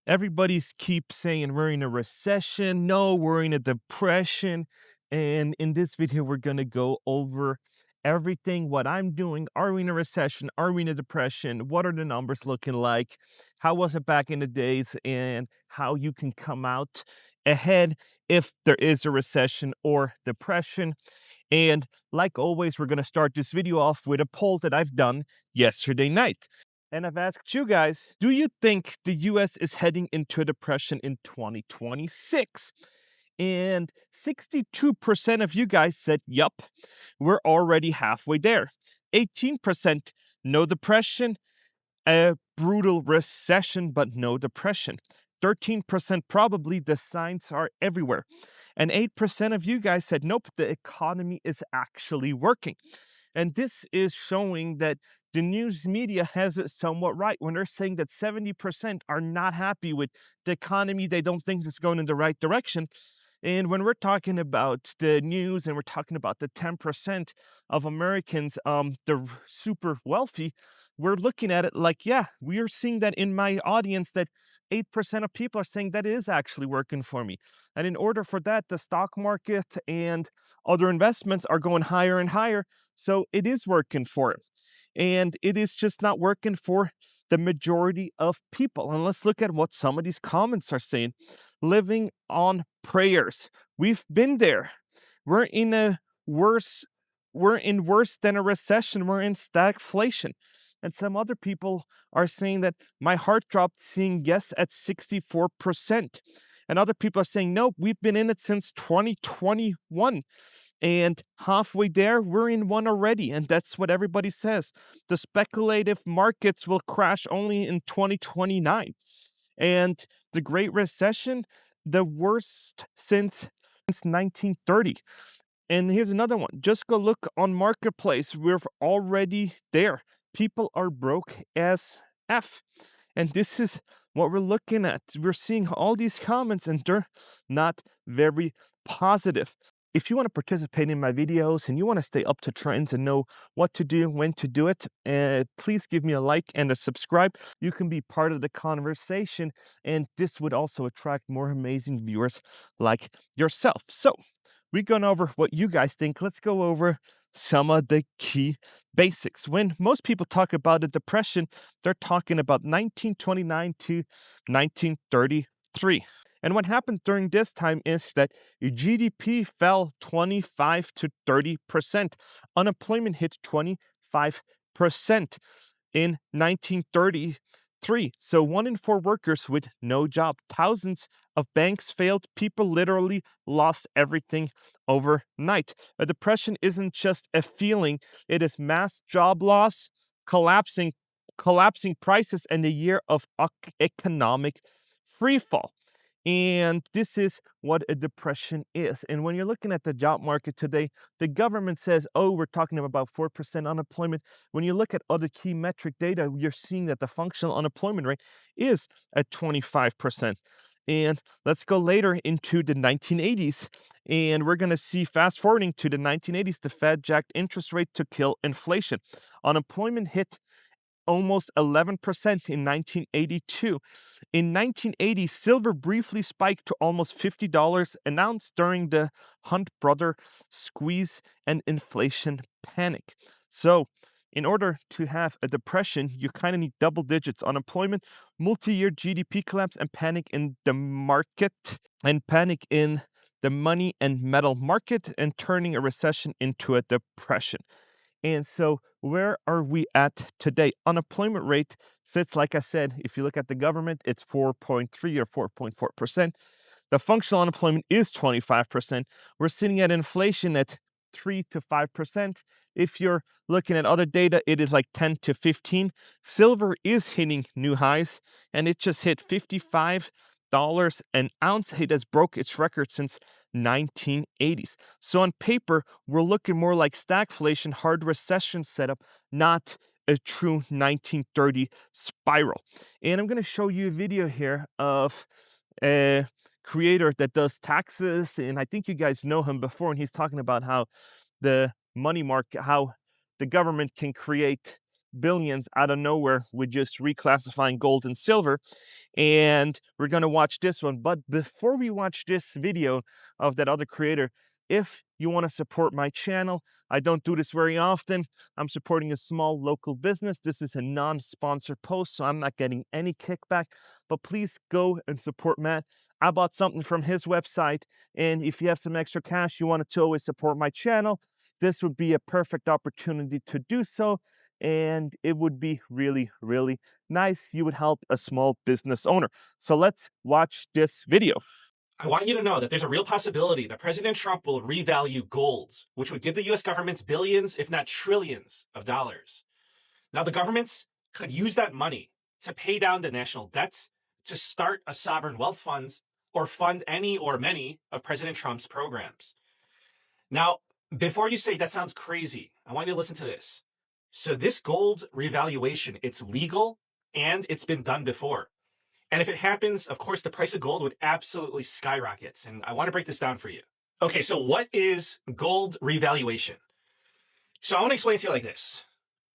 Everybody's keep saying we're in a recession. No, we're in a depression. And in this video, we're going to go over everything, what I'm doing. Are we in a recession? Are we in a depression? What are the numbers looking like? How was it back in the days? And how you can come out ahead if there is a recession or depression. And like always, we're going to start this video off with a poll that I've done yesterday night. And I've asked you guys, do you think the US is heading into a depression in 2026? And 62% of you guys said, yup, we're already halfway there. 18% no depression, a brutal recession, but no depression. 13% probably the signs are everywhere. And 8% of you guys said, nope, the economy is actually working. And this is showing that the news media has it somewhat right when they're saying that 70% are not happy with the economy. They don't think it's going in the right direction. And when we're talking about the news and we're talking about the 10% of Americans, the super wealthy, we're looking at it like, yeah, we are seeing that in my audience that 8% of people are saying that is actually working for me. And in order for that, the stock market and other investments are going higher and higher. So it is working for it. And it is just not working for the majority of people. And let's look at what some of these comments are saying. Living on prayers. We've been there. We're in worse than a recession. We're in stagflation. And some other people are saying that my heart dropped seeing yes at 64%. And other people are saying, no, we've been in it since 2021. And halfway there, we're in one already. And that's what everybody says. The speculative markets will crash only in 2029. And the Great Recession, the worst since 1930. And here's another one. Just go look on Marketplace. We're already there. People are broke as F. And this is what we're looking at. We're seeing all these comments and they're not very positive. If you want to participate in my videos and you want to stay up to trends and know what to do, when to do it, please give me a like and a subscribe. You can be part of the conversation, and this would also attract more amazing viewers like yourself. So we've gone over what you guys think. Let's go over some of the key basics. When most people talk about a depression, they're talking about 1929 to 1933. And what happened during this time is that GDP fell 25 to 30%. Unemployment hit 25% in 1933. So 1 in 4 workers with no job. Thousands of banks failed. People literally lost everything overnight. A depression isn't just a feeling, it is mass job loss, collapsing prices, and a year of economic freefall. And this is what a depression is. And when you're looking at the job market today, the government says, oh, we're talking about 4% unemployment. When you look at other key metric data, you're seeing that the functional unemployment rate is at 25%. And let's go later into the 1980s. And we're going to see, fast forwarding to the 1980s, the Fed jacked interest rate to kill inflation. Unemployment hit almost 11% in 1982. In 1980, silver briefly spiked to almost $50 an ounce during the Hunt brother squeeze and inflation panic. So, in order to have a depression, you kind of need double digits unemployment, multi-year GDP collapse, and panic in the market, and panic in the money and metal market, and turning a recession into a depression. And so, where are we at today? Unemployment rate sits, like I said, if you look at the government, it's 4.3 or 4.4%. The functional unemployment is 25%. We're sitting at inflation at 3 to 5%. If you're looking at other data, it is like 10 to 15. Silver is hitting new highs, and it just hit $55 an ounce. It has broke its record since 1980s. So on paper, we're looking more like stagflation, hard recession setup, not a true 1930 spiral. And I'm going to show you a video here of a creator that does taxes, and I think you guys know him before, and he's talking about how the money market, how the government can create billions out of nowhere with just reclassifying gold and silver. And we're going to watch this one. But before we watch this video of that other creator, if you want to support my channel, I don't do this very often. I'm supporting a small local business. This is a non-sponsored post, so I'm not getting any kickback. But please go and support Matt. I bought something from his website, and if you have some extra cash, you want to always support my channel, this would be a perfect opportunity to do so. And it would be really, really nice. You would help a small business owner. So let's watch this video. I want you to know that there's a real possibility that President Trump will revalue gold, which would give the US government billions, if not trillions, of dollars. Now, the governments could use that money to pay down the national debt, to start a sovereign wealth fund, or fund any or many of President Trump's programs. Now, before you say that sounds crazy, I want you to listen to this. So this gold revaluation, it's legal and it's been done before. And if it happens, of course, the price of gold would absolutely skyrocket. And I want to break this down for you. Okay, so what is gold revaluation? So I want to explain to you like this.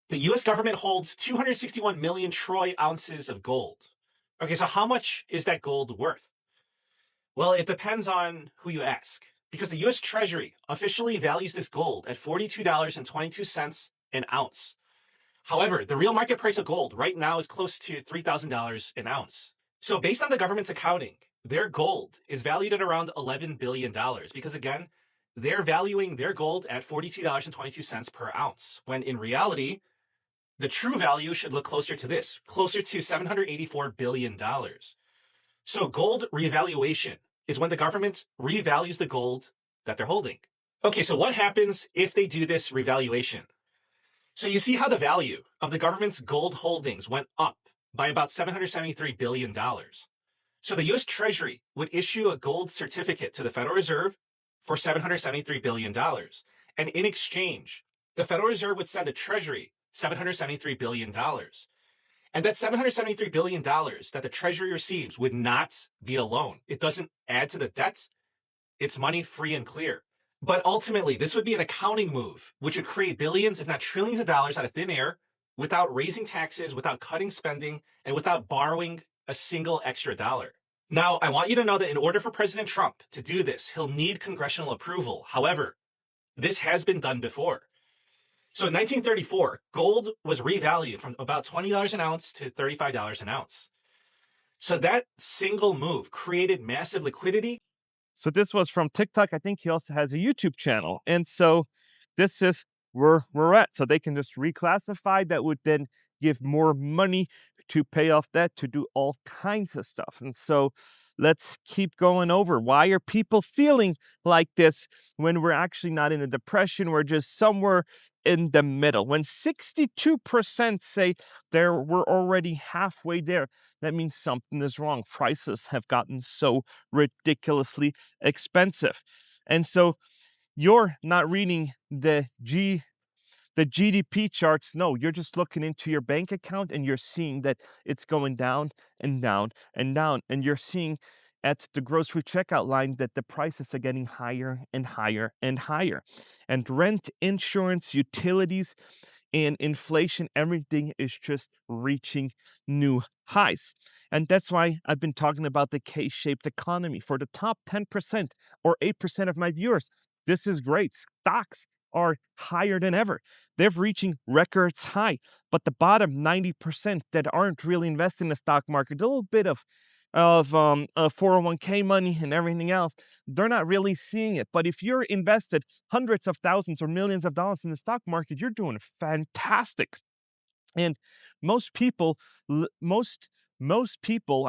The US government holds 261 million troy ounces of gold. Okay, so how much is that gold worth? Well, it depends on who you ask, because the US Treasury officially values this gold at $42.22 an ounce. However, the real market price of gold right now is close to $3,000 an ounce. So based on the government's accounting, their gold is valued at around $11 billion because, again, they're valuing their gold at $42.22 per ounce, when in reality, the true value should look closer to this, closer to $784 billion. So gold revaluation is when the government revalues the gold that they're holding. Okay, so what happens if they do this revaluation? So you see how the value of the government's gold holdings went up by about $773 billion. So the US Treasury would issue a gold certificate to the Federal Reserve for $773 billion. And in exchange, the Federal Reserve would send the Treasury $773 billion. And that $773 billion that the Treasury receives would not be a loan. It doesn't add to the debt. It's money free and clear. But ultimately, this would be an accounting move, which would create billions, if not trillions of dollars out of thin air without raising taxes, without cutting spending, and without borrowing a single extra dollar. Now, I want you to know that in order for President Trump to do this, he'll need congressional approval. However, this has been done before. So in 1934, gold was revalued from about $20 an ounce to $35 an ounce. So that single move created massive liquidity. So this was from TikTok. I think he also has a YouTube channel. And so this is where we're at. So they can just reclassify. That would then give more money to pay off debt, to do all kinds of stuff. And so let's keep going over. Why are people feeling like this when we're actually not in a depression? We're just somewhere in the middle. When 62% say we're already halfway there, that means something is wrong. Prices have gotten so ridiculously expensive. And so you're not reading the GDP charts. No, you're just looking into your bank account and you're seeing that it's going down and down and down. And you're seeing at the grocery checkout line that the prices are getting higher and higher and higher. And rent, insurance, utilities, and inflation, everything is just reaching new highs. And that's why I've been talking about the K-shaped economy. For the top 10% or 8% of my viewers, this is great. Stocks are higher than ever. They're reaching records high. But the bottom 90% that aren't really investing in the stock market, a little bit of 401k money and everything else, they're not really seeing it. But if you're invested hundreds of thousands or millions of dollars in the stock market, you're doing fantastic. And most people, I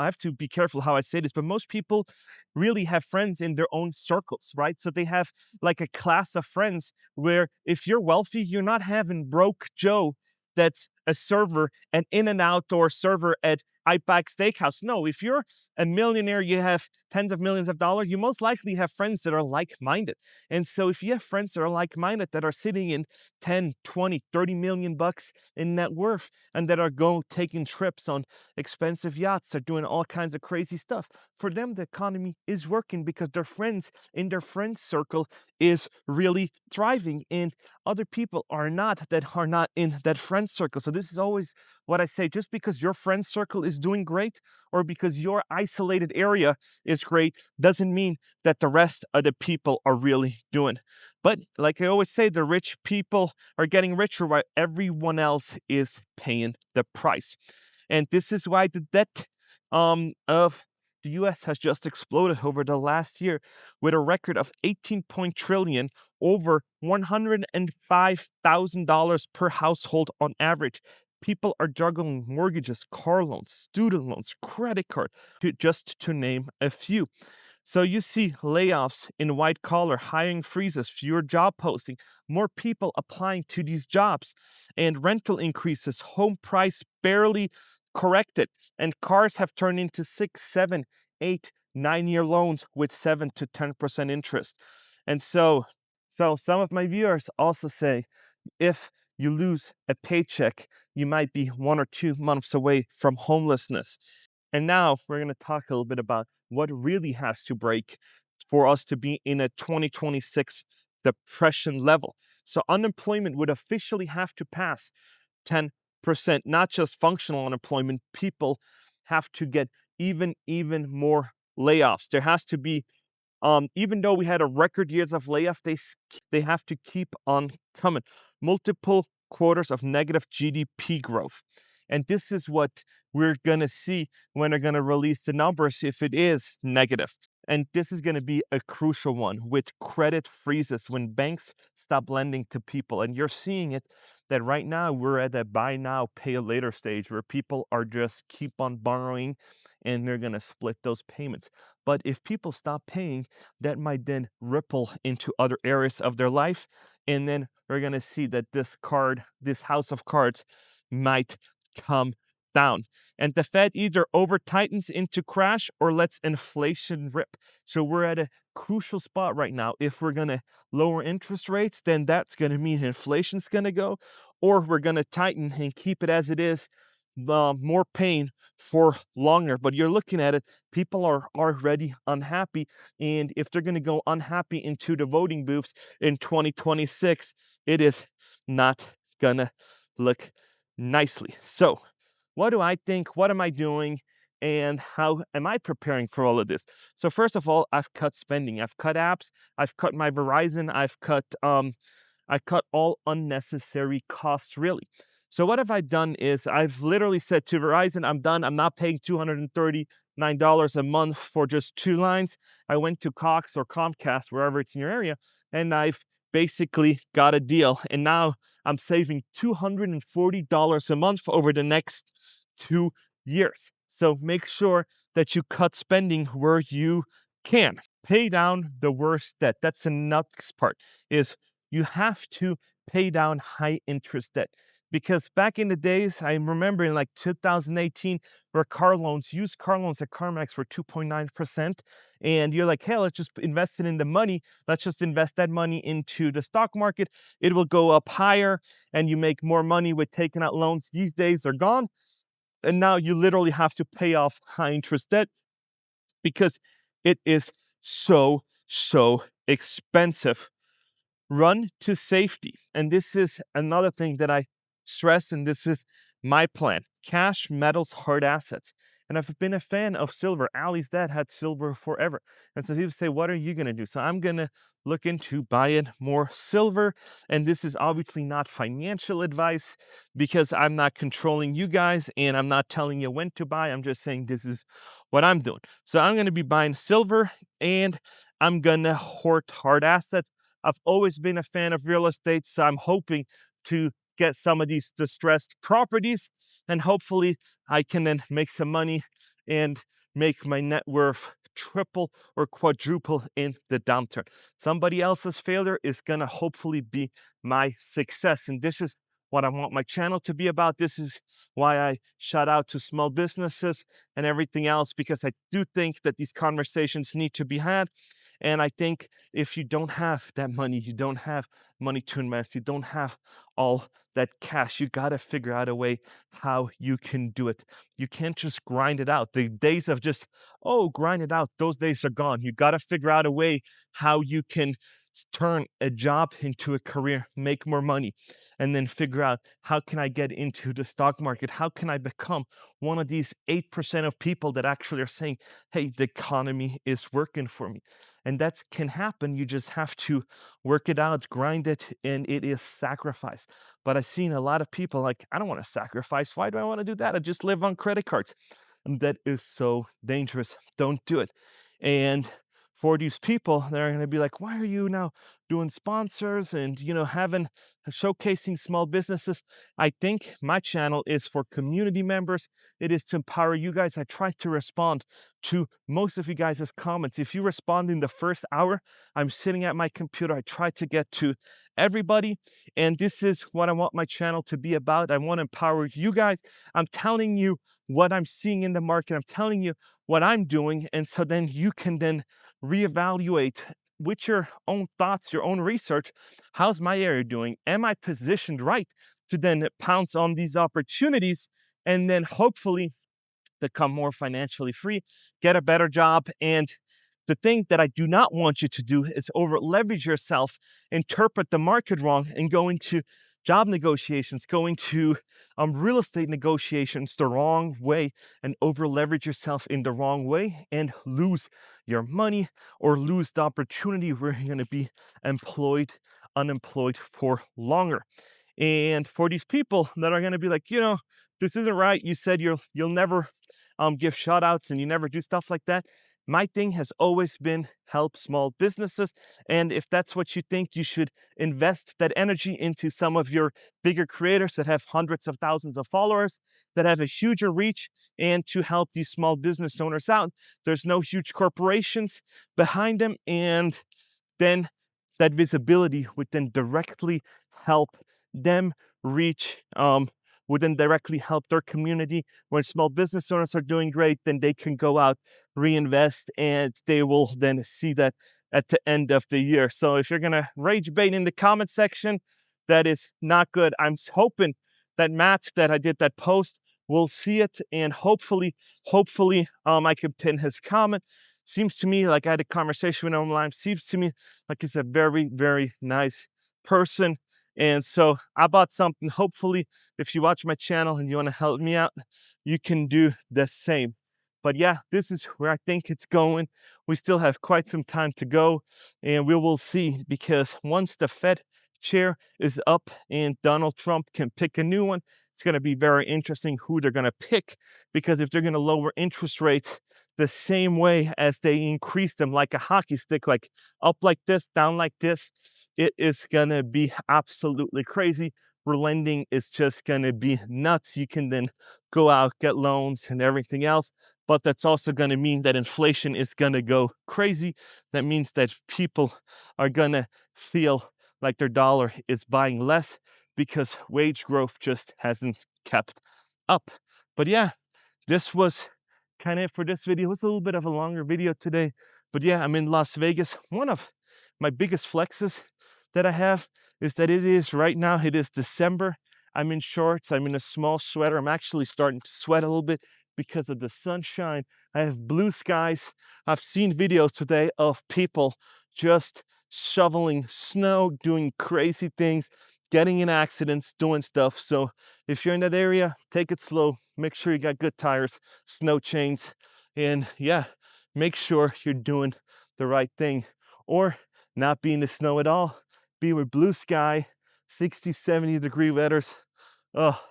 have to be careful how I say this, but most people really have friends in their own circles, right? So they have like a class of friends where if you're wealthy, you're not having broke Joe that's a server at In-N-Out or server at Outback Steakhouse. No, if you're a millionaire, you have tens of millions of dollars, you most likely have friends that are like-minded. And so if you have friends that are like-minded, that are sitting in 10, 20, 30 million bucks in net worth, and that are taking trips on expensive yachts, are doing all kinds of crazy stuff, for them the economy is working because their friends in their friends circle is really thriving, and other people are not, that are not in that friend circle. So this is always what I say: just because your friend circle is doing great, or because your isolated area is great, doesn't mean that the rest of the people are really doing. But like I always say, the rich people are getting richer while everyone else is paying the price. And this is why the debt of the US has just exploded over the last year, with a record of 18 point trillion, over $105,000 per household on average. People are juggling mortgages, car loans, student loans, credit card, just to name a few. So you see layoffs in white collar, hiring freezes, fewer job posting, more people applying to these jobs, and rental increases, home price barely corrected, and cars have turned into 6, 7, 8, 9 year loans with 7 to 10% interest. And so some of my viewers also say, if you lose a paycheck, you might be 1 or 2 months away from homelessness. And now we're going to talk a little bit about what really has to break for us to be in a 2026 depression level. So unemployment would officially have to pass 10%, not just functional unemployment. People have to get even more layoffs. There has to be, even though we had a record years of layoff, they have to keep on coming. Multiple quarters of negative GDP growth. And this is what we're going to see when they're going to release the numbers, if it is negative. And this is going to be a crucial one, with credit freezes, when banks stop lending to people. And you're seeing it, that right now we're at a buy now, pay later stage, where people are just keep on borrowing and they're going to split those payments. But if people stop paying, that might then ripple into other areas of their life. And then we're going to see that this house of cards might come down. And the Fed either over tightens into crash or lets inflation rip. So we're at a crucial spot right now. If we're going to lower interest rates, then that's going to mean inflation's going to go, or we're going to tighten and keep it as it is, more pain for longer. But you're looking at it, people are already unhappy. And if they're going to go unhappy into the voting booths in 2026, it is not going to look nicely. So, what do I think? What am I doing? And how am I preparing for all of this? So, first of all, I've cut spending. I've cut apps. I've cut my Verizon. I cut all unnecessary costs, really. So what have I done is I've literally said to Verizon, I'm done. I'm not paying $239 a month for just 2 lines. I went to Cox or Comcast, wherever it's in your area, and I've basically got a deal. And now I'm saving $240 a month over the next 2 years. So make sure that you cut spending where you can. Pay down the worst debt. That's the next part, is you have to pay down high interest debt. Because back in the days, I remember in like 2018, where used car loans at CarMax were 2.9%. And you're like, hey, let's just invest it in the money. Let's just invest that money into the stock market. It will go up higher and you make more money with taking out loans. These days are gone. And now you literally have to pay off high interest debt because it is so expensive. Run to safety. And this is another thing that I stress, and this is my plan: cash, metals, hard assets. And I've been a fan of silver. Ali's dad had silver forever. And so people say, what are you going to do? So I'm going to look into buying more silver. And this is obviously not financial advice, because I'm not controlling you guys and I'm not telling you when to buy. I'm just saying this is what I'm doing. So I'm going to be buying silver, and I'm going to hoard hard assets. I've always been a fan of real estate, so I'm hoping to get some of these distressed properties, and hopefully I can then make some money and make my net worth triple or quadruple in the downturn. Somebody else's failure is going to hopefully be my success. And this is what I want my channel to be about. This is why I shout out to small businesses and everything else, because I do think that these conversations need to be had. And I think if you don't have that money, you don't have money to invest, you don't have all that cash, you got to figure out a way how you can do it. You can't just grind it out. The days of just, oh, grind it out, those days are gone. You got to figure out a way how you can turn a job into a career, make more money, and then figure out how can I get into the stock market? How can I become one of these 8% of people that actually are saying, hey, the economy is working for me? And that can happen. You just have to work it out, grind it, and it is sacrifice. But I've seen a lot of people like, I don't want to sacrifice. Why do I want to do that? I just live on credit cards. And that is so dangerous. Don't do it. And for these people, they're going to be like, why are you now doing sponsors and, having showcasing small businesses? I think my channel is for community members. It is to empower you guys. I try to respond to most of you guys' comments. If you respond in the first hour, I'm sitting at my computer. I try to get to everybody. And this is what I want my channel to be about. I want to empower you guys. I'm telling you what I'm seeing in the market. I'm telling you what I'm doing. And so then you can then reevaluate with your own thoughts, your own research. How's my area doing? Am I positioned right to then pounce on these opportunities and then hopefully become more financially free, get a better job? And the thing that I do not want you to do is over leverage yourself, interpret the market wrong, and go into job negotiations, go into real estate negotiations the wrong way, and over leverage yourself in the wrong way and lose your money or lose the opportunity where you're going to be unemployed for longer. And for these people that are going to be like, this isn't right. You said you'll never give shout outs and you never do stuff like that. My thing has always been help small businesses. And if that's what you think, you should invest that energy into some of your bigger creators that have hundreds of thousands of followers, that have a huger reach, and to help these small business owners out. There's no huge corporations behind them. And then that visibility would then directly help them reach, would then directly help their community. When small business owners are doing great, then they can go out, reinvest, and they will then see that at the end of the year. So if you're gonna rage bait in the comment section, that is not good. I'm hoping that Matt that I did that post will see it, and hopefully I can pin his comment. Seems to me like I had a conversation with him online. Seems to me like he's a very, very nice person. And so I bought something. Hopefully, if you watch my channel and you want to help me out, you can do the same. But yeah, this is where I think it's going. We still have quite some time to go, and we will see, because once the Fed chair is up and Donald Trump can pick a new one, it's going to be very interesting who they're going to pick, because if they're going to lower interest rates the same way as they increase them, like a hockey stick, like up like this, down like this, it is gonna be absolutely crazy. Lending is just gonna be nuts. You can then go out, get loans and everything else, but that's also gonna mean that inflation is gonna go crazy. That means that people are gonna feel like their dollar is buying less because wage growth just hasn't kept up. But yeah, this was kind of it for this video. It was a little bit of a longer video today, but yeah, I'm in Las Vegas. One of my biggest flexes that I have is that right now, it is December. I'm in shorts, I'm in a small sweater. I'm actually starting to sweat a little bit because of the sunshine. I have blue skies. I've seen videos today of people just shoveling snow, doing crazy things, getting in accidents, doing stuff. So if you're in that area, take it slow. Make sure you got good tires, snow chains, and yeah, make sure you're doing the right thing. Or not be in the snow at all, be with blue sky, 60, 70-degree weathers. Oh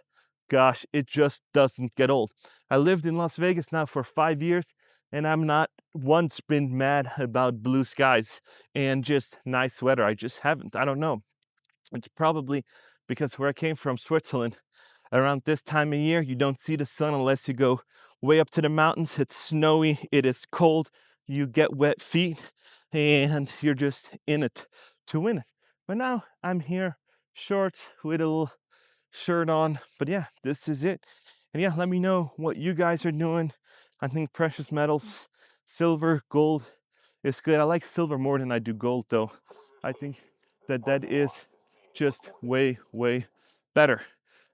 gosh, it just doesn't get old. I lived in Las Vegas now for 5 years, and I'm not once been mad about blue skies and just nice weather. I just haven't. I don't know. It's probably because where I came from, Switzerland, around this time of year, you don't see the sun unless you go way up to the mountains. It's snowy, it is cold, you get wet feet, and you're just in it to win it. But now I'm here, short, with a little shirt on. But yeah, this is it. And yeah, let me know what you guys are doing. I think precious metals, silver, gold is good. I like silver more than I do gold though. I think that that is just way, way better.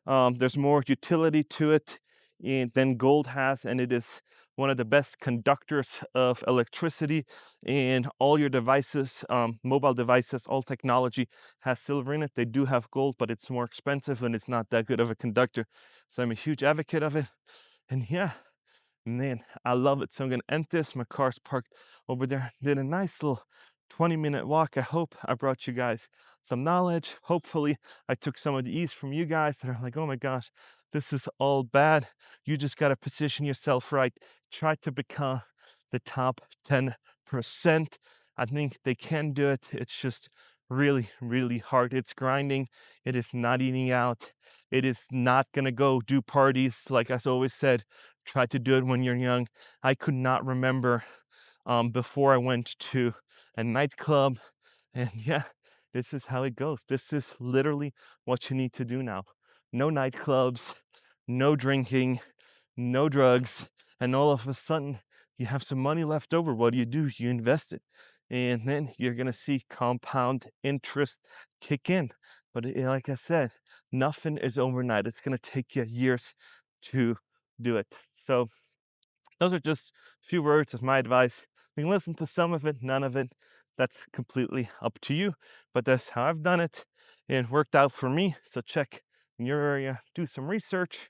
There's more utility to it than gold has, and it is one of the best conductors of electricity. And all your devices, mobile devices, all technology has silver in it. They do have gold, but it's more expensive and it's not that good of a conductor. So I'm a huge advocate of it. And yeah, man, I love it. So I'm gonna end this. My car's parked over there. Did a nice little 20-minute walk. I hope I brought you guys some knowledge. Hopefully, I took some of the ease from you guys that are like, oh my gosh, this is all bad. You just gotta position yourself right. Try to become the top 10%. I think they can do it. It's just really, really hard. It's grinding. It is not eating out. It is not gonna go do parties. Like I always said, try to do it when you're young. I could not remember before I went to a nightclub. And yeah, this is how it goes. This is literally what you need to do now. No nightclubs, no drinking, no drugs. And all of a sudden, you have some money left over. What do? You invest it. And then you're going to see compound interest kick in. But like I said, nothing is overnight. It's going to take you years to do it. So, those are just a few words of my advice. You can listen to some of it, none of it. That's completely up to you. But that's how I've done it. It worked out for me. So check in your area, do some research.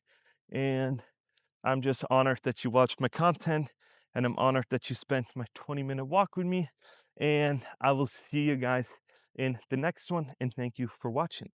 And I'm just honored that you watched my content. And I'm honored that you spent my 20-minute walk with me. And I will see you guys in the next one. And thank you for watching.